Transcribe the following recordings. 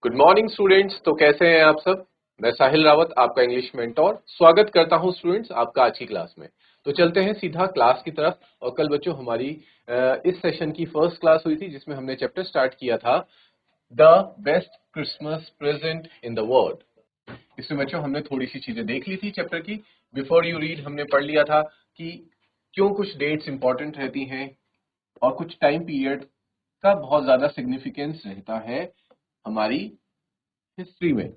Good morning students. तो कैसे हैं आप सब। मैं साहिल रावत, आपका इंग्लिश मेंटोर, स्वागत करता हूं स्टूडेंट्स आपका आज की क्लास में। तो चलते हैं सीधा क्लास की तरफ। और कल बच्चों हमारी इस सेशन की फर्स्ट क्लास हुई थी जिसमें हमने चैप्टर स्टार्ट किया था the best Christmas present in the world. इसमें बच्चों हमने थोड़ी सी चीजें देख ली थी चैप्टर की। बिफोर यू रीड हमने पढ़ लिया था कि क्यों कुछ डेट्स इंपॉर्टेंट रहती हैं और कुछ टाइम पीरियड का बहुत ज्यादा सिग्निफिकेंस रहता है हमारी हिस्ट्री में।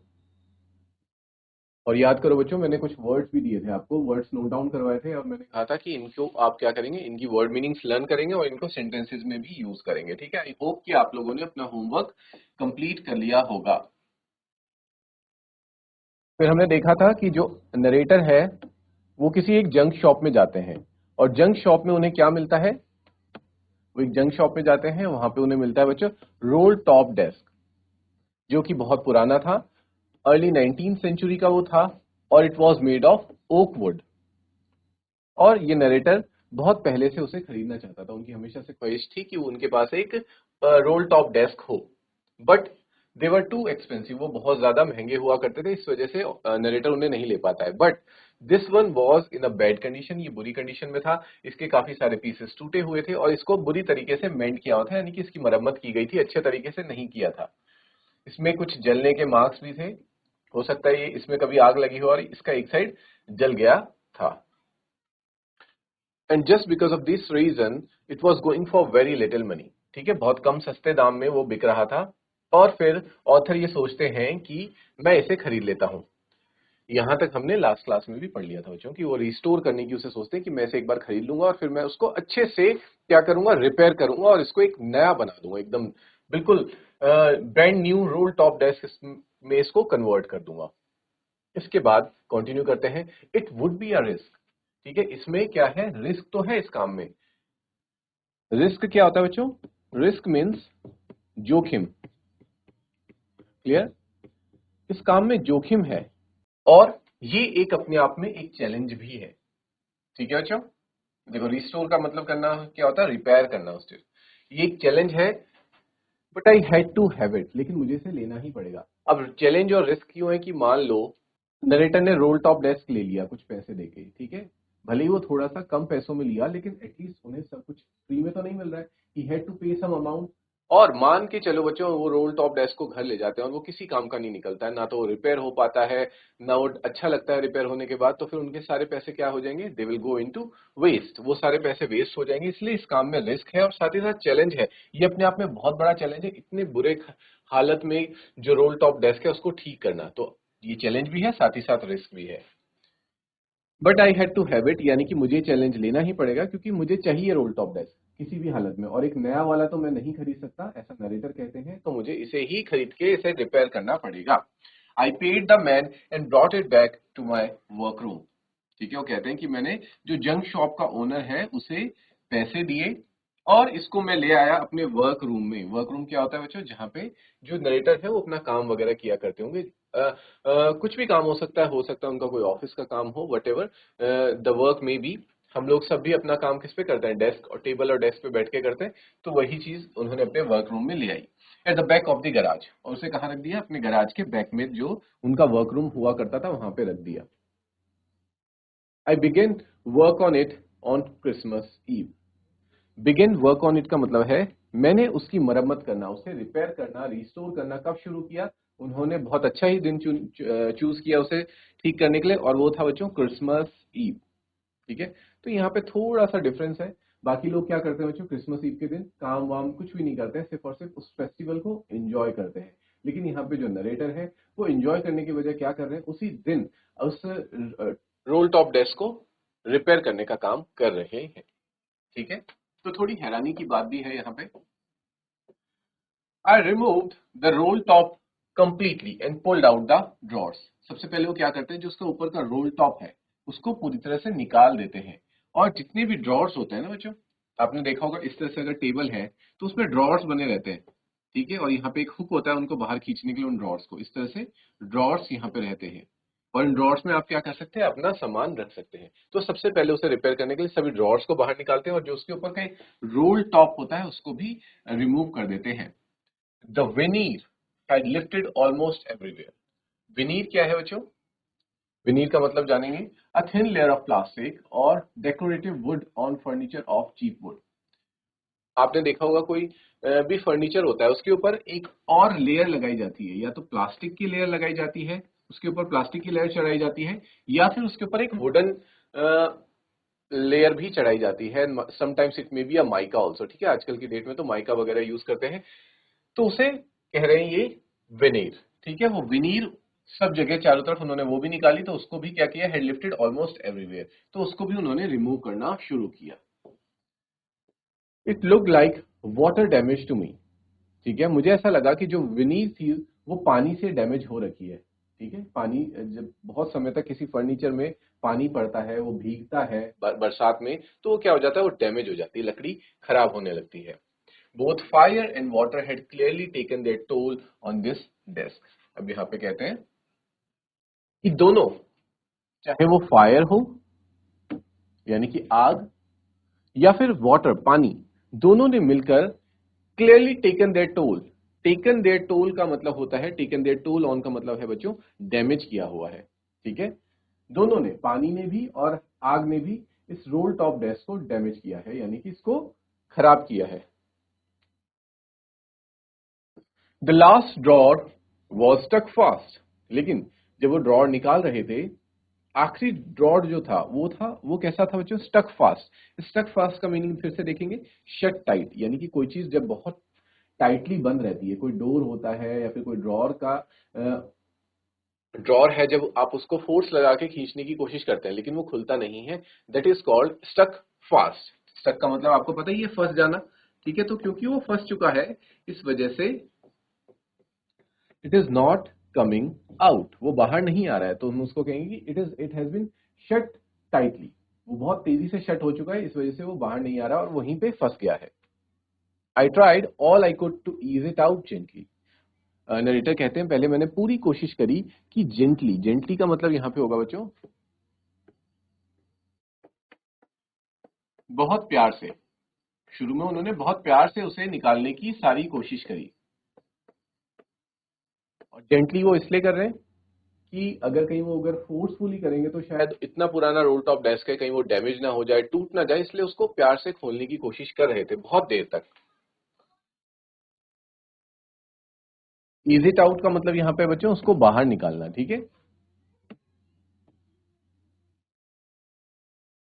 और याद करो बच्चों, मैंने कुछ वर्ड्स भी दिए थे आपको, वर्ड्स नोट डाउन करवाए थे और मैंने कहा था कि इनको आप क्या करेंगे, इनकी वर्ड मीनिंग्स लर्न करेंगे और इनको सेंटेंसेस में भी यूज करेंगे। ठीक है, आई होप कि आप लोगों ने अपना होमवर्क कंप्लीट कर लिया होगा। फिर हमने देखा था कि जो नरेटर है वो किसी एक जंक शॉप में जाते हैं और जंक शॉप में उन्हें क्या मिलता है। वो एक जंक शॉप में जाते हैं, वहां पे उन्हें मिलता है बच्चों रोल टॉप डेस्क, जो कि बहुत पुराना था। अर्ली 19th सेंचुरी का वो था और it was made of oak would. और ये नरेटर बहुत पहले से उसे खरीदना चाहता था, उनकी हमेशा से ख्वाहिश थी कि वो उनके पास एक रोल टॉप डेस्क हो, but they were too expensive, वो बहुत ज्यादा महंगे हुआ करते थे, इस वजह से नरेटर उन्हें नहीं ले पाता है। But this one was in a bad condition, ये बुरी कंडीशन में था, इसके काफी सारे पीसेस टूटे हुए थे और इसको बुरी तरीके से मेंट किया हुआ था, यानी कि इसकी मरम्मत की गई थी, अच्छे तरीके से नहीं किया था। इसमें कुछ जलने के मार्क्स भी थे, हो सकता है ये इसमें कभी आग लगी हो और इसका एक साइड जल गया था। And just because of this reason it was going for very little money. ठीक है, बहुत कम सस्ते दाम में वो बिक रहा था। और फिर ऑथर ये सोचते हैं कि मैं इसे खरीद लेता हूं। यहां तक हमने लास्ट क्लास में भी पढ़ लिया था बच्चों कि वो रिस्टोर करने की उसे सोचते हैं कि मैं इसे एक बार खरीद लूंगा और फिर मैं उसको अच्छे से क्या करूंगा, रिपेयर करूंगा और इसको एक नया बना दूंगा, एकदम बिल्कुल brand new role top desk में इसको कन्वर्ट कर दूंगा। इसके बाद कंटिन्यू करते हैं, it would be a risk. ठीक है, इसमें क्या है, रिस्क तो है इस काम में। रिस्क क्या होता है बच्चों, रिस्क मीन्स जोखिम। क्लियर, इस काम में जोखिम है और ये एक अपने आप में एक चैलेंज भी है। ठीक है बच्चों, देखो रिस्टोर का मतलब करना क्या होता है, रिपेयर करना उससे, ये एक चैलेंज है। But I had to have it, लेकिन मुझे इसे लेना ही पड़ेगा। अब चैलेंज और रिस्क क्यों है कि मान लो नरेटर ने रोल टॉप डेस्क ले लिया कुछ पैसे देके, ठीक है, भले ही वो थोड़ा सा कम पैसों में लिया, लेकिन एटलीस्ट उन्हें सब कुछ फ्री में तो नहीं मिल रहा है। ही हैड टू पे सम अमाउंट। और मान के चलो बच्चों, वो रोल टॉप डेस्क को घर ले जाते हैं और वो किसी काम का नहीं निकलता है, ना तो वो रिपेयर हो पाता है, ना वो अच्छा लगता है रिपेयर होने के बाद, तो फिर उनके सारे पैसे क्या हो जाएंगे, they will go into waste, वो सारे पैसे वेस्ट हो जाएंगे। इसलिए इस काम में रिस्क है और साथ ही साथ चैलेंज है। ये अपने आप में बहुत बड़ा चैलेंज है, इतने बुरे हालत में जो रोल टॉप डेस्क है उसको ठीक करना, तो ये चैलेंज भी है साथ ही साथ रिस्क भी है। But I had to have it, यानी कि मुझे चैलेंज लेना ही पड़ेगा क्योंकि मुझे चाहिए रोल टॉप डेस्क किसी भी हालत में, और एक नया वाला तो मैं नहीं खरीद सकता, ऐसा नरेटर कहते हैं, तो मुझे इसे ही खरीद के इसे रिपेयर करना पड़ेगा। I paid the man and brought it back to my workroom. ठीक है, वो कहते हैं कि मैंने जो जंक शॉप का ओनर है उसे पैसे दिए और इसको मैं ले आया अपने वर्क रूम में। वर्क रूम क्या होता है बच्चों, जहाँ पे जो नरेटर है वो अपना काम वगैरह किया करते होंगे। कुछ भी काम हो सकता है उनका कोई ऑफिस का काम हो, वट एवर द वर्क में बी। हम लोग सब भी अपना काम किस पे करते हैं, डेस्क और टेबल और डेस्क पे बैठ के करते हैं, तो वही चीज उन्होंने अपने वर्क रूम में ले आई at the back of the garage, और उसे कहाँ रख दिया, अपने गराज के बैक में जो उनका वर्क रूम हुआ करता था वहां पे रख दिया। I began work on it on Christmas Eve. Begin work on it का मतलब है मैंने उसकी मरम्मत करना, उसे रिपेयर करना, रिस्टोर करना कब शुरू किया। उन्होंने बहुत अच्छा ही दिन चूज किया उसे ठीक करने के लिए, और वो था बच्चों क्रिसमस ईव। ठीक है, तो यहाँ पे थोड़ा सा डिफरेंस है। बाकी लोग क्या करते हैं बच्चों, क्रिसमस ईव के दिन काम वाम कुछ भी नहीं करते हैं, सिर्फ और सिर्फ उस फेस्टिवल को एंजॉय करते हैं। लेकिन यहाँ पे जो नरेटर है वो एंजॉय करने की वजह क्या कर रहे हैं, उसी दिन उस रोल टॉप डेस्क को रिपेयर करने का काम कर रहे हैं। ठीक है, तो थोड़ी हैरानी की बात भी है यहाँ पे। I removed the roll top completely and pulled out the drawers. सबसे पहले वो क्या करते हैं, जो उसका ऊपर का रोल टॉप है उसको पूरी तरह से निकाल देते हैं, और जितने भी ड्रॉर्स होते हैं ना बच्चों, आपने देखा होगा इस तरह से अगर टेबल है तो उसमें ड्रॉर्स बने रहते हैं। ठीक है, और यहाँ पे एक हुक होता है उनको बाहर खींचने के लिए, उन ड्रॉर्स को इस तरह से ड्रॉर्स यहाँ पे रहते हैं, और इन ड्रॉर्स में आप क्या कर सकते हैं, अपना सामान रख सकते हैं। तो सबसे पहले उसे रिपेयर करने के लिए सभी ड्रॉर्स को बाहर निकालते हैं और जो उसके ऊपर का रोल टॉप होता है उसको भी रिमूव कर देते हैं। The veneer had lifted almost everywhere. Veneer क्या है बच्चों? Veneer का मतलब जानेंगे, a thin layer of plastic or decorative wood on furniture of cheap wood. आपने देखा होगा कोई भी फर्नीचर होता है उसके ऊपर एक और लेयर लगाई जाती है, या तो प्लास्टिक की लेयर लगाई जाती है, उसके ऊपर प्लास्टिक की लेयर चढ़ाई जाती है, या फिर उसके ऊपर एक वुडन लेयर भी चढ़ाई जाती है. Sometimes it may be a mica also. ठीक है, आजकल की डेट में तो माइका वगैरह यूज करते हैं, तो उसे कह रहे हैं ये विनीर. ठीक है, वो विनीर सब जगह चारों तरफ उन्होंने वो भी निकाली, तो उसको भी क्या किया, हेड लिफ्टेड ऑलमोस्ट एवरीवेयर, तो उसको भी उन्होंने रिमूव करना शुरू किया. It look like water damage to me. ठीक है, मुझे ऐसा लगा कि जो विनीर थी वो पानी से डैमेज हो रखी है. ठीक है, पानी जब बहुत समय तक किसी फर्नीचर में पानी पड़ता है, वो भीगता है बरसात में, तो वो क्या हो जाता है, वो डैमेज हो जाती है, लकड़ी खराब होने लगती है. Both fire and water had clearly taken their toll on this desk. अब यहाँ पे कहते हैं कि दोनों, चाहे वो फायर हो यानी कि आग, या फिर वाटर पानी, दोनों ने मिलकर clearly taken their toll. Taken their toll का मतलब होता है, टेकन देयर टोल ऑन का मतलब है बच्चों डैमेज किया हुआ है. ठीक है, दोनों ने, पानी ने भी और आग ने भी इस रोल टॉप डेस्क को डैमेज किया है, यानी कि इसको खराब किया है. The last drawer was stuck fast. लेकिन जब वो ड्रॉर निकाल रहे थे, आखिरी ड्रॉर जो था वो कैसा था बच्चों, स्टक फास्ट. स्टक फास्ट का मीनिंग फिर से देखेंगे, शट टाइट, यानी कि कोई चीज जब बहुत टाइटली बंद रहती है, कोई डोर होता है या फिर कोई ड्रॉर का ड्रॉर है, जब आप उसको फोर्स लगा के खींचने की कोशिश करते हैं लेकिन वो खुलता नहीं है, that is called stuck fast. Stuck का मतलब आपको पता ही है, फंस जाना. ठीक है, तो क्योंकि वो फंस चुका है, इस वजह से it is not coming out, वो बाहर नहीं आ रहा है, तो हम उसको कहेंगे it has been shut tightly. वो बहुत तेजी से शट हो चुका है, इस वजह से वो बाहर नहीं आ रहा और वहीं पे फंस गया है. I tried all I could to ease it out gently. Narrator कहते हैं पहले मैंने पूरी कोशिश करी कि जेंटली, जेंटली का मतलब यहां पे होगा बच्चों बहुत प्यार से. शुरू में उन्होंने बहुत प्यार से उसे निकालने की सारी कोशिश करी, और जेंटली वो इसलिए कर रहे हैं कि अगर फोर्सफुली करेंगे तो शायद इतना पुराना रोल टॉप डेस्क है, कहीं वो डैमेज ना हो जाए, टूट ना जाए, इसलिए उसको प्यार से खोलने की कोशिश कर रहे थे बहुत देर तक. इज इट आउट का मतलब यहां पे बच्चों उसको बाहर निकालना. ठीक है,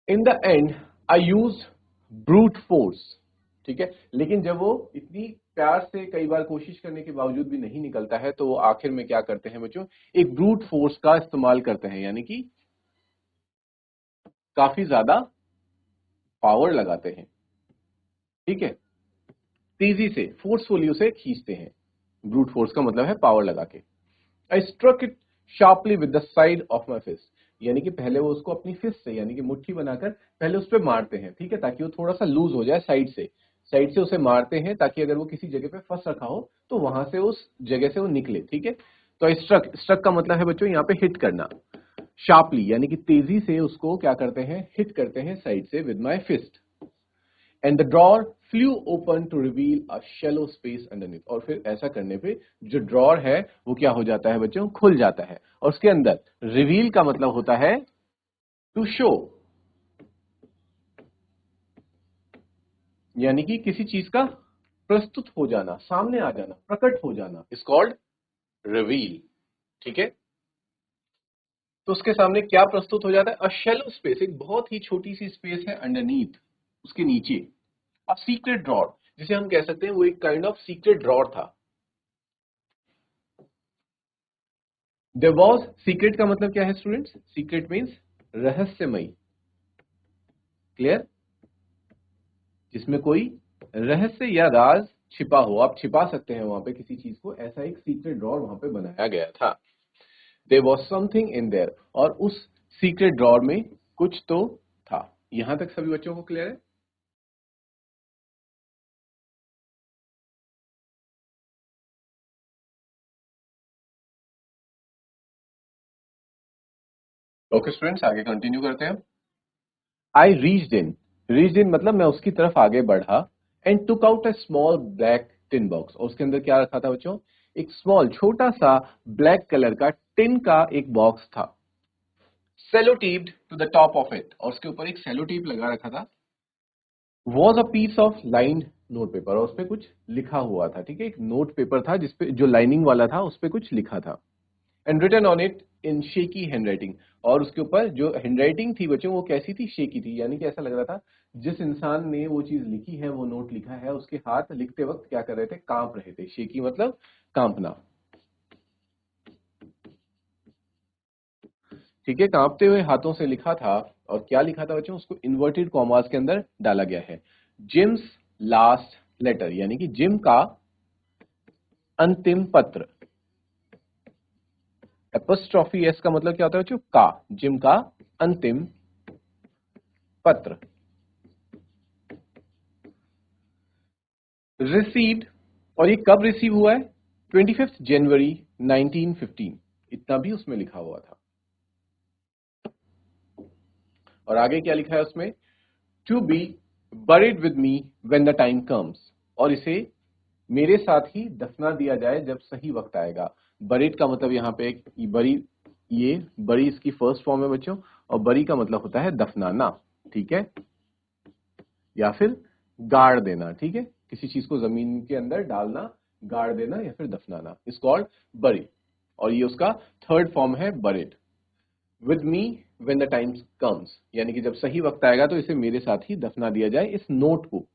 in the and I use brute force. ठीक है, लेकिन जब वो इतनी प्यार से कई बार कोशिश करने के बावजूद भी नहीं निकलता है, तो वो आखिर में क्या करते हैं बच्चों, एक ब्रूट फोर्स का इस्तेमाल करते हैं, यानी कि काफी ज्यादा पावर लगाते हैं. ठीक है, तेजी से फोर्सफुली उसे खींचते हैं. ब्रूट फोर्स का मतलब है पावर लगा के. I struck it sharply with the side of my fist. यानी कि पहले वो उसको अपनी फिस्ट से, यानी कि मुट्ठी बनाकर पहले उस पर मारते हैं. ठीक है, ताकि वो थोड़ा सा लूज हो जाए, साइड से उसे मारते हैं, ताकि अगर वो किसी जगह पे फंस रखा हो तो वहां से उस जगह से वो निकले. ठीक है, तो आई स्ट्रक, स्ट्रक का मतलब है बच्चों यहाँ पे हिट करना. शार्पली यानी कि तेजी से उसको क्या करते हैं, हिट करते हैं साइड से with my fist. And the drawer flew open to reveal a shallow space underneath. और फिर ऐसा करने पे जो ड्रॉर है वो क्या हो जाता है बच्चों, खुल जाता है, और उसके अंदर रिवील का मतलब होता है टू शो, यानी कि किसी चीज का प्रस्तुत हो जाना, सामने आ जाना, प्रकट हो जाना, इज कॉल्ड रिवील. ठीक है, तो उसके सामने क्या प्रस्तुत हो जाता है, अ शैलो स्पेस, एक बहुत ही छोटी सी स्पेस है अंडरनीथ, उसके नीचे. अब सीक्रेट ड्रॉर जिसे हम कह सकते हैं, वो एक काइंड ऑफ सीक्रेट ड्रॉर था. देयर वाज, सीक्रेट का मतलब क्या है स्टूडेंट्स, सीक्रेट मीन्स रहस्यमयी. क्लियर, जिसमें कोई रहस्य या राज छिपा हो, आप छिपा सकते हैं वहां पे किसी चीज को, ऐसा एक सीक्रेट ड्रॉर वहां पे बनाया गया था. There was something in there, और उस सीक्रेट ड्रॉर में कुछ तो था. यहां तक सभी बच्चों को क्लियर है. ओके स्टूडेंट्स, आगे कंटिन्यू करते हैं. आई रीच्ड इन मतलब मैं उसकी तरफ आगे बढ़ा, and took out a small black tin box. और उसके अंदर क्या रखा था बच्चों, एक स्मॉल छोटा सा ब्लैक कलर का टिन का एक बॉक्स था, sellotaped to the top of it, और उसके ऊपर एक सेलो टेप लगा रखा था। Was a piece of lined note paper, और उस पर कुछ लिखा हुआ था। ठीक है, एक नोट पेपर था जिसपे जो लाइनिंग वाला था उस पर कुछ लिखा था। And written on it in shaky handwriting, और उसके ऊपर जो हैंडराइटिंग थी बच्चों वो कैसी थी, शेकी थी, यानी कि ऐसा लग रहा था जिस इंसान ने वो चीज लिखी है, वो नोट लिखा है, उसके हाथ लिखते वक्त क्या कर रहे थे, कांप रहे थे। शेकी मतलब कांपना। ठीक है, कांपते हुए हाथों से लिखा था। और क्या लिखा था बच्चों, उसको इन्वर्टेड कॉमास के अंदर डाला गया है। जिम्स लास्ट लेटर, यानी कि जिम का अंतिम पत्र। एपोस्ट्रोफी एस का मतलब क्या होता है बच्चों, का। जिम का अंतिम पत्र। रिसीव्ड, और ये कब रिसीव हुआ है, 25 जनवरी 1915, इतना भी उसमें लिखा हुआ था। और आगे क्या लिखा है उसमें, to be buried with me when the time comes, और इसे मेरे साथ ही दफना दिया जाए जब सही वक्त आएगा। बरीड का मतलब यहाँ पे एक बरी, ये बरी इसकी फर्स्ट फॉर्म है बच्चों, और बरी का मतलब होता है दफनाना। ठीक है, या फिर गाड़ देना। ठीक है, किसी चीज को जमीन के अंदर डालना, गाड़ देना या फिर दफनाना, इज कॉल्ड बरी। और ये उसका थर्ड फॉर्म है, buried with me when the time comes, यानी कि जब सही वक्त आएगा तो इसे मेरे साथ ही दफना दिया जाए, इस नोट को।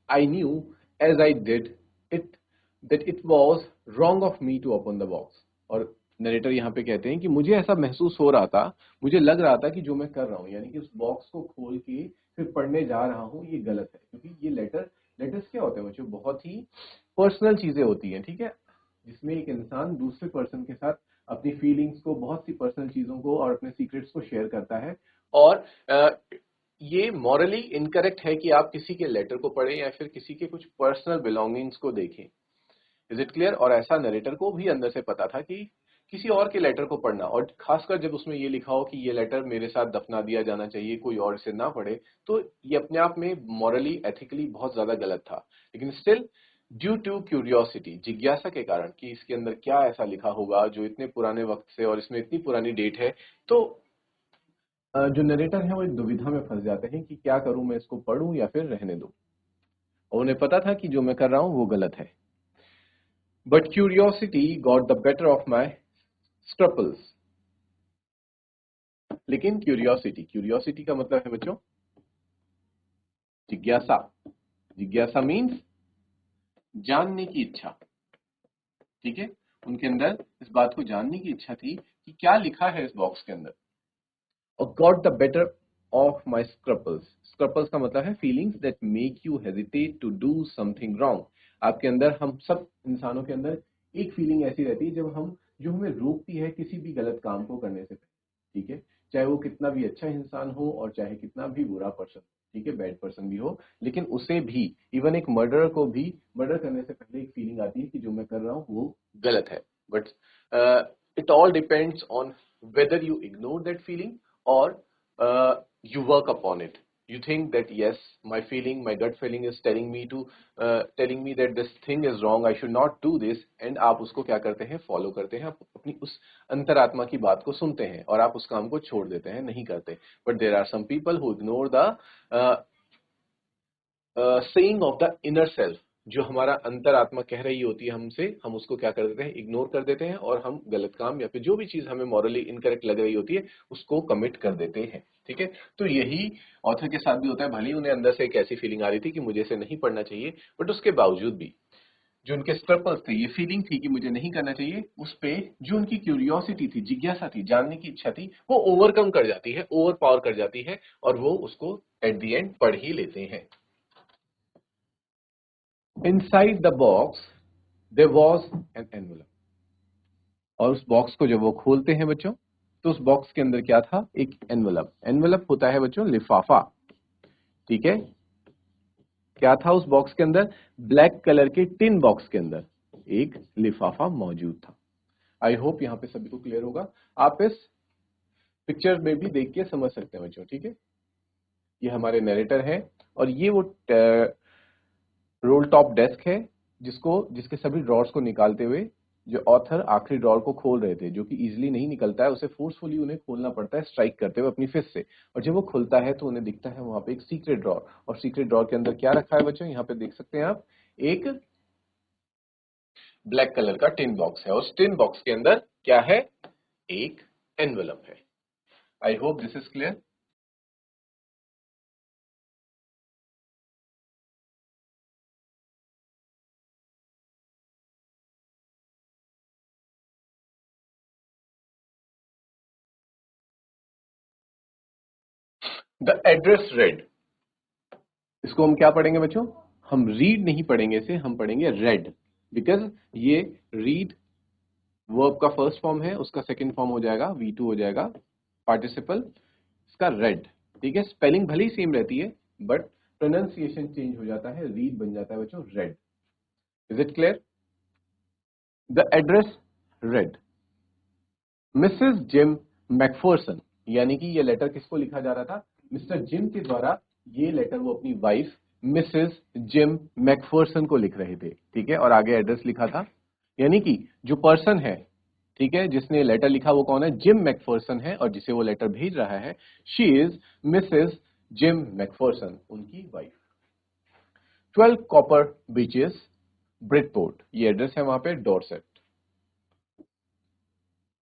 I knew as I did it that it was wrong of me to open the box, और नरेटर यहाँ पे कहते हैं कि मुझे ऐसा महसूस हो रहा था, मुझे लग रहा था कि जो मैं कर रहा हूँ, यानी कि उस बॉक्स को खोल के फिर पढ़ने जा रहा हूँ, ये गलत है। क्योंकि ये लेटर्स क्या होते हैं बच्चों, बहुत ही पर्सनल चीजें होती हैं। ठीक है, जिसमें एक इंसान दूसरे पर्सन के साथ अपनी फीलिंग्स को, बहुत सी पर्सनल चीजों को और अपने सीक्रेट्स को शेयर करता है। और ये मॉरली इनकरेक्ट है कि आप किसी के लेटर को पढ़ें या फिर किसी के कुछ पर्सनल बिलोंगिंग्स को देखें। Is it clear? और ऐसा नरेटर को भी अंदर से पता था कि किसी और के लेटर को पढ़ना, और खासकर जब उसमें ये लिखा हो कि ये लेटर मेरे साथ दफना दिया जाना चाहिए, कोई और इसे ना पढ़े, तो ये अपने आप में मॉरली एथिकली बहुत ज्यादा गलत था। लेकिन स्टिल, ड्यू टू क्यूरियोसिटी, जिज्ञासा के कारण कि इसके अंदर क्या ऐसा लिखा होगा जो इतने पुराने वक्त से, और इसमें इतनी पुरानी डेट है, तो जो नरेटर है वो एक दुविधा में फंस जाते हैं कि क्या करूं, मैं इसको पढ़ूं या फिर रहने दूं। और उन्हें पता था कि जो मैं कर रहा हूं वो गलत है। But curiosity got the better of my scruples. लेकिन क्यूरियोसिटी, क्यूरियोसिटी का मतलब है बच्चों जिज्ञासा। जिज्ञासा मीन्स जानने की इच्छा। ठीक है, उनके अंदर इस बात को जानने की इच्छा थी कि क्या लिखा है इस बॉक्स के अंदर। और got the better of my scruples. Scruples का मतलब है feelings that make you hesitate to do something wrong. आपके अंदर, हम सब इंसानों के अंदर एक फीलिंग ऐसी रहती है जब हम, जो हमें रोकती है किसी भी गलत काम को करने से पहले। ठीक है, चाहे वो कितना भी अच्छा इंसान हो और चाहे कितना भी बुरा पर्सन, ठीक है, बैड पर्सन भी हो, लेकिन उसे भी, इवन एक मर्डर को भी, मर्डर करने से पहले एक फीलिंग आती है कि जो मैं कर रहा हूँ वो गलत है। But it all depends on whether you ignore that feeling or you work upon it. You think that yes, my feeling, my gut feeling is telling me that this thing is wrong, I should not do this, and आप उसको क्या करते हैं, follow करते हैं, आप अपनी उस अंतरात्मा की बात को सुनते हैं और आप उस काम को छोड़ देते हैं, नहीं करते। But there are some people who ignore the saying of the inner self. जो हमारा अंतरात्मा कह रही होती है हमसे, हम उसको क्या कर देते हैं, इग्नोर कर देते हैं, और हम गलत काम या फिर जो भी चीज हमें मॉरली इनकरेक्ट लग रही होती है उसको कमिट कर देते हैं। ठीक है, तो यही ऑथर के साथ भी होता है। भले ही उन्हें अंदर से एक ऐसी फीलिंग आ रही थी कि मुझे इसे नहीं पढ़ना चाहिए, बट उसके बावजूद भी जो उनके स्क्रपल्स थे, ये फीलिंग थी कि मुझे नहीं करना चाहिए, उस पे जो उनकी क्यूरियोसिटी थी, जिज्ञासा थी, जानने की इच्छा थी, वो ओवरकम कर जाती है, ओवर पावर कर जाती है, और वो उसको एट द एंड पढ़ ही लेते हैं। Inside the box there was an envelope, और उस बॉक्स को जब वो खोलते हैं बच्चों, तो उस बॉक्स के अंदर क्या था, एक एनवलप। एनवलप होता है बच्चों लिफाफा। ठीक है, क्या था उस बॉक्स के अंदर, ब्लैक कलर के टिन बॉक्स के अंदर एक लिफाफा मौजूद था। आई होप यहां पे सभी को क्लियर होगा। आप इस पिक्चर में भी देख के समझ सकते हैं बच्चों। ठीक है, ये हमारे नरेटर है, और ये वो रोल टॉप डेस्क है जिसके सभी ड्रॉर्स को निकालते हुए जो ऑथर आखिरी ड्रॉर को खोल रहे थे, जो कि इजीली नहीं निकलता है, उसे फोर्सफुली उन्हें खोलना पड़ता है स्ट्राइक करते हुए अपनी फिस्ट से। और जब वो खुलता है तो उन्हें दिखता है वहां पे एक सीक्रेट ड्रॉर, और सीक्रेट ड्रॉर के अंदर क्या रखा है बच्चों, यहाँ पे देख सकते हैं आप, एक ब्लैक कलर का टिन बॉक्स है, और उस टिन बॉक्स के अंदर क्या है, एक एनवेलप है। I hope this is clear. The address red, इसको हम क्या पढ़ेंगे बच्चों, हम रीड नहीं पढ़ेंगे इसे, हम पढ़ेंगे रेड, बिकॉज ये रीड वर्ब का फर्स्ट फॉर्म है, उसका सेकंड फॉर्म हो जाएगा V2 हो जाएगा पार्टिसिपल इसका रेड। ठीक है, स्पेलिंग भले ही सेम रहती है बट प्रोनाउंसिएशन चेंज हो जाता है, रीड बन जाता है बच्चों red. Is it clear. The address red, Mrs Jim Macpherson, यानी कि ये लेटर किसको लिखा जा रहा था, मिस्टर जिम के द्वारा ये लेटर वो अपनी वाइफ मिसेस जिम मैकफर्सन को लिख रहे थे। ठीक है, और आगे एड्रेस लिखा था, यानी कि जो पर्सन है, ठीक है, जिसने लेटर लिखा वो कौन है, जिम मैकफर्सन है, और जिसे वो लेटर भेज रहा है she is Mrs Jim McPherson, उनकी वाइफ। 12 कॉपर बीचेस ब्रिडपोर्ट, ये एड्रेस है वहां पे Dorset.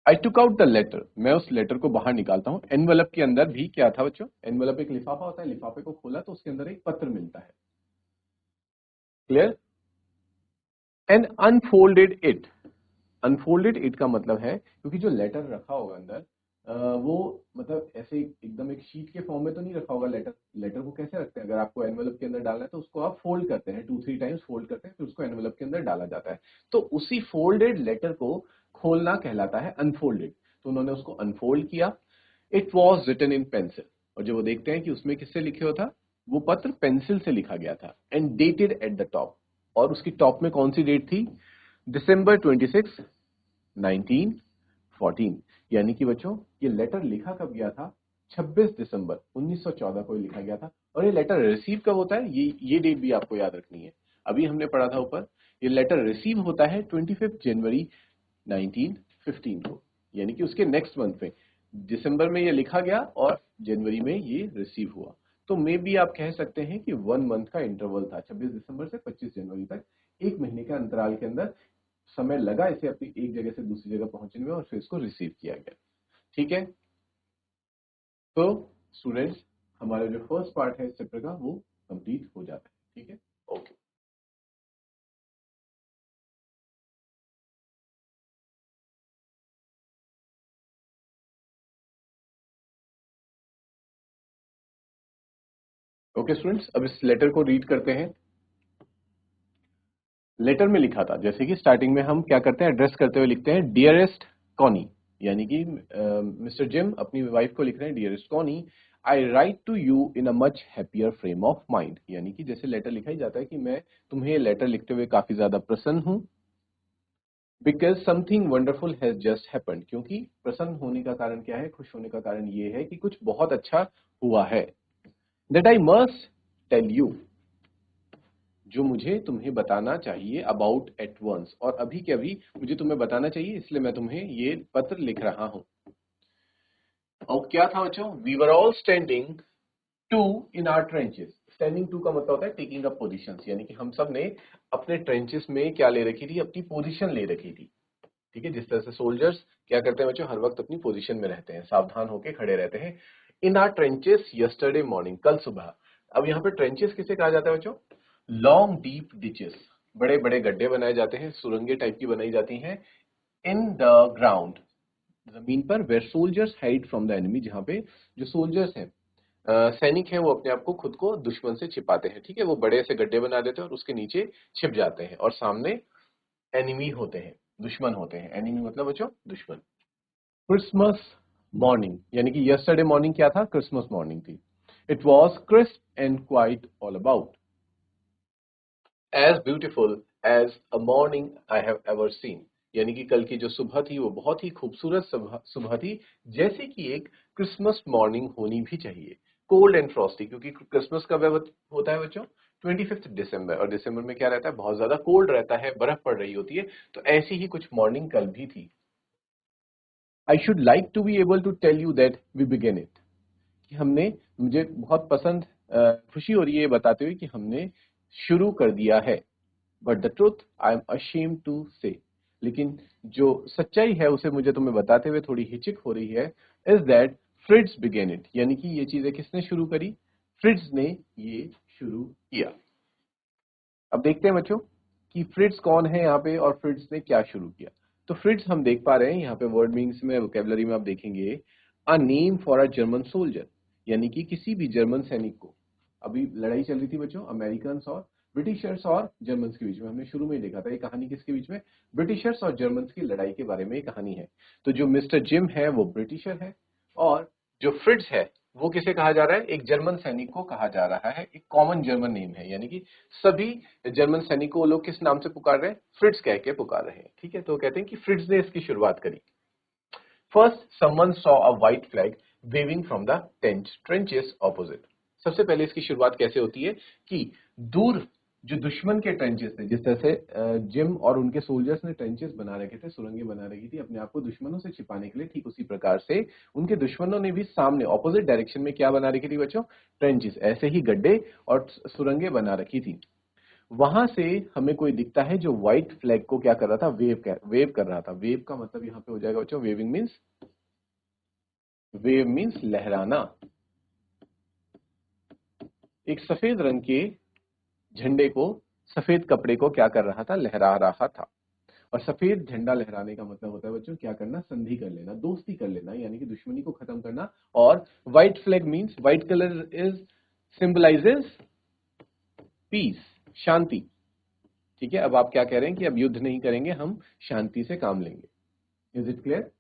I took out the letter, मैं उस लेटर को बाहर निकालता हूं। एनवेलप के अंदर भी क्या था बच्चों, एनवेलप एक लिफाफा होता है, लिफाफे को खोला तो उसके अंदर एक पत्र मिलता है। Clear. And unfolded it, unfolded it का मतलब है क्योंकि जो लेटर रखा होगा अंदर वो मतलब ऐसे एकदम एक शीट के फॉर्म में तो नहीं रखा होगा। लेटर लेटर को कैसे रखते हैं, अगर आपको एनवेलप के अंदर डालना है तो उसको आप फोल्ड करते हैं, 2-3 टाइम्स फोल्ड करते हैं, फिर उसको एनवेलप के अंदर डाला जाता है। तो उसी फोल्डेड लेटर को खोलना कहलाता है अनफोल्डेड। तो उन्होंने उसको अनफोल्ड किया। It was written in pencil, और जब वो देखते हैं कि उसमें किससे लिखे हुआ था, वो पत्र पेंसिल से लिखा गया था, and dated at the top, और उसकी टॉप में कौन सी डेट थी, December 26, 1914। यानी कि बच्चों ये लेटर लिखा कब गया था, 26 दिसंबर 1914 को लिखा गया था। और ये लेटर रिसीव कब होता है, ये डेट भी आपको याद रखनी है, अभी हमने पढ़ा था ऊपर, ये लेटर रिसीव होता है 25 जनवरी 1915 को, यानी कि उसके नेक्स्ट मंथ में, दिसंबर में ये लिखा गया और जनवरी में ये रिसीव हुआ। तो मे बी आप कह सकते हैं कि 1 मंथ का इंटरवल था, 26 दिसंबर से 25 जनवरी तक, एक महीने के अंतराल के अंदर समय लगा इसे अपनी एक जगह से दूसरी जगह पहुंचने में, और फिर इसको रिसीव किया गया। ठीक है, तो स्टूडेंट्स हमारा जो फर्स्ट पार्ट है इस चैप्टर का वो कंप्लीट हो जाता है। ठीक है, ओके। ओके स्टूडेंट्स, अब इस लेटर को रीड करते हैं। लेटर में लिखा था, जैसे कि स्टार्टिंग में हम क्या करते हैं, एड्रेस करते हुए लिखते हैं डियरेस्ट कॉनी, यानी कि मिस्टर जिम अपनी वाइफ को लिख रहे हैं dearest Connie, I write to you in a much happier frame of mind, यानी कि जैसे लेटर लिखा ही जाता है कि मैं तुम्हें लेटर लिखते हुए काफी ज्यादा प्रसन्न हूं, because something wonderful has just happened, क्योंकि प्रसन्न होने का कारण क्या है, खुश होने का कारण ये है कि कुछ बहुत अच्छा हुआ है, that I must tell you, जो मुझे तुम्हें बताना चाहिए, अबाउट एट वंस, और अभी के अभी मुझे तुम्हें बताना चाहिए, इसलिए मैं तुम्हें ये पत्र लिख रहा हूं। और क्या था बच्चों, we were all standing to in our trenches, standing to का मतलब होता है टेकिंग अप पोजीशंस, यानी कि हम सब ने अपने ट्रेंचेस में क्या ले रखी थी, अपनी पोजीशन ले रखी थी। ठीक है, जिस तरह से सोल्जर्स क्या करते हैं बच्चों, हर वक्त अपनी पोजीशन में रहते हैं, सावधान होकर खड़े रहते हैं। In our trenches yesterday morning, कल सुबह। अब यहाँ पे ट्रेंचेस किसे कहा जाता है बच्चों, लॉन्ग डीप डिचेस, बड़े बड़े गड्ढे बनाए जाते हैं, सुरंगे टाइप की बनाई जाती हैं, इन द ग्राउंड, जमीन पर, where soldiers hide from the enemy, जहां पे जो सोल्जर्स हैं, सैनिक हैं, वो अपने आप को खुद को दुश्मन से छिपाते हैं। ठीक है, वो बड़े से गड्ढे बना देते हैं और उसके नीचे छिप जाते हैं, और सामने एनिमी होते हैं, दुश्मन होते हैं। एनिमी मतलब बच्चों दुश्मन। क्रिसमस मॉर्निंग, यानी कि यस्टरडे मॉर्निंग क्या था, क्रिसमस मॉर्निंग थी। It was crisp and quiet all about, as beautiful as a morning I have ever seen, यानी कि कल की जो सुबह थी वो बहुत ही खूबसूरत सुबह थी, जैसे कि एक क्रिसमस मॉर्निंग होनी भी चाहिए। कोल्ड एंड फ्रॉस्टी, क्योंकि क्रिसमस कब होता है बच्चों, 25 दिसंबर, और दिसंबर में क्या रहता है, बहुत ज्यादा कोल्ड रहता है, बर्फ पड़ रही होती है। तो ऐसी ही कुछ मॉर्निंग कल भी थी। I should like to be able to tell you that we began it, कि हमने, मुझे बहुत पसंद, खुशी हो रही है ये बताते हुए कि हमने शुरू कर दिया है। But the truth I am ashamed to say, लेकिन जो सच्चाई है उसे मुझे तुम्हें बताते हुए थोड़ी हिचक हो रही है, is that Fritz began it, यानी कि ये चीजें किसने शुरू करी, फ्रिट्ज ने ये शुरू किया। अब देखते हैं बच्चों कि फ्रिट्ज कौन है यहाँ पे और फ्रिट्ज ने क्या शुरू किया। तो फ्रिट्ज हम देख पा रहे हैं यहाँ पे वर्ड मीनिंग्स में, वोकेबलरी में आप देखेंगे, a name for a German soldier, यानी कि किसी भी जर्मन सैनिक को। अभी लड़ाई चल रही थी बच्चों अमेरिकन और ब्रिटिशर्स और जर्मन्स के बीच में, हमने शुरू में ही देखा था। ये कहानी किसके बीच में, ब्रिटिशर्स और जर्मन्स की लड़ाई के बारे में ये कहानी है। तो जो मिस्टर जिम है वो ब्रिटिशर है, और जो फ्रिट्ज है वो किसे कहा जा रहा है, एक जर्मन सैनिक को कहा जा रहा है। एक कॉमन जर्मन नेम है, यानी कि सभी जर्मन सैनिकों को लोग किस नाम से पुकार रहे हैं, फ्रिट्ज कह के पुकार रहे हैं। ठीक है, तो कहते हैं कि फ्रिट्ज ने इसकी शुरुआत करी। First someone saw a white flag waving from the trenches opposite. सबसे पहले इसकी शुरुआत कैसे होती है कि दूर जो दुश्मन के ट्रेंचेस थे, जिस तरह से जिम और उनके सोल्जर्स ने ट्रेंचेस बना रखे थे, सुरंगें बना रखी थी अपने आप को दुश्मनों से छिपाने के लिए, ठीक उसी प्रकार से उनके दुश्मनों ने भी सामने ऑपोजिट डायरेक्शन में क्या बना रखी थी बच्चों, ट्रेंचेस, ऐसे ही गड्ढे और सुरंगें बना रखी थी। वहां से हमें कोई दिखता है जो व्हाइट फ्लैग को क्या कर रहा था, वेव कर रहा था। वेव का मतलब यहां पे हो जाएगा बच्चों, वेविंग मीन्स, वेव मीन्स लहराना। एक सफेद रंग के झंडे को, सफेद कपड़े को क्या कर रहा था, लहरा रहा था। और सफेद झंडा लहराने का मतलब होता है बच्चों क्या करना, संधि कर लेना, दोस्ती कर लेना, यानी कि दुश्मनी को खत्म करना। और white flag means, white colour is symbolizes peace, शांति। ठीक है, अब आप क्या कह रहे हैं कि अब युद्ध नहीं करेंगे, हम शांति से काम लेंगे। Is it clear?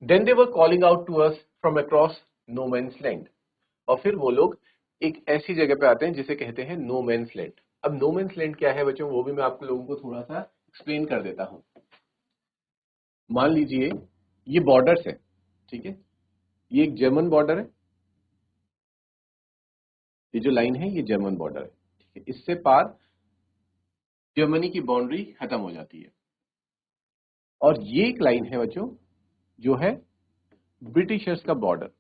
Then they were calling out to us from across no man's land. और फिर वो लोग एक ऐसी जगह पे आते हैं जिसे कहते हैं नो मैन्स लैंड। अब नो मैन्स लैंड क्या है बच्चों, वो भी मैं आपको लोगों को थोड़ा सा एक्सप्लेन कर देता हूं। मान लीजिए ये बॉर्डर्स है, ठीक है, ये एक जर्मन बॉर्डर है, ये जो लाइन है ये जर्मन बॉर्डर है, ठीक है, इससे पार जर्मनी की बाउंड्री खत्म हो जाती है। और ये एक लाइन है बच्चों जो है ब्रिटिशर्स का बॉर्डर,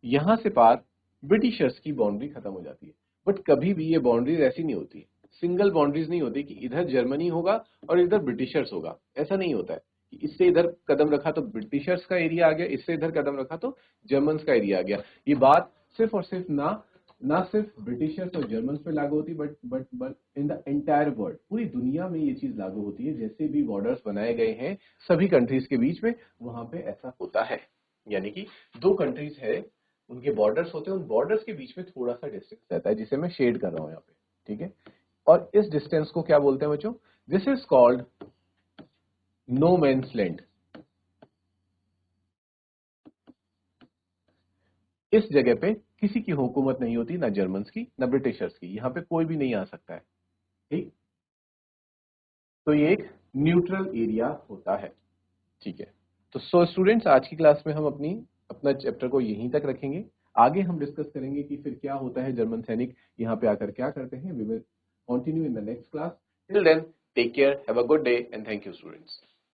यहां से पार ब्रिटिशर्स की बाउंड्री खत्म हो जाती है। बट कभी भी ये बाउंड्रीज ऐसी नहीं होती, सिंगल बाउंड्रीज नहीं होती कि इधर जर्मनी होगा और इधर ब्रिटिशर्स होगा, ऐसा नहीं होता है कि इससे इधर कदम रखा तो ब्रिटिशर्स का एरिया आ गया, इससे इधर कदम रखा तो जर्मन्स का एरिया आ गया। ये बात सिर्फ और सिर्फ ना सिर्फ ब्रिटिशर्स और जर्मन्स पे लागू होती, but in the entire world, पूरी दुनिया में ये चीज लागू होती है। जैसे भी बॉर्डर्स बनाए गए हैं सभी कंट्रीज के बीच में, वहां पे ऐसा होता है। यानी कि दो कंट्रीज है, उनके बॉर्डर्स होते हैं, उन बॉर्डर्स के बीच में थोड़ा सा डिस्टेंस रहता है, जिसे मैं शेड कर रहा हूं यहाँ पे, ठीक है। और इस डिस्टेंस को क्या बोलते हैं बच्चों, this is called no man's land. इस जगह पे किसी की हुकूमत नहीं होती, ना जर्मन्स की ना ब्रिटिशर्स की, यहाँ पे कोई भी नहीं आ सकता है, ठीक। तो ये एक न्यूट्रल एरिया होता है, ठीक है। तो सो स्टूडेंट्स, आज की क्लास में हम अपना चैप्टर को यहीं तक रखेंगे। आगे हम डिस्कस करेंगे कि फिर क्या होता है, जर्मन सैनिक यहाँ पे आकर क्या करते हैं। We will continue in the next class. Till then, take care, have a good day and thank you students.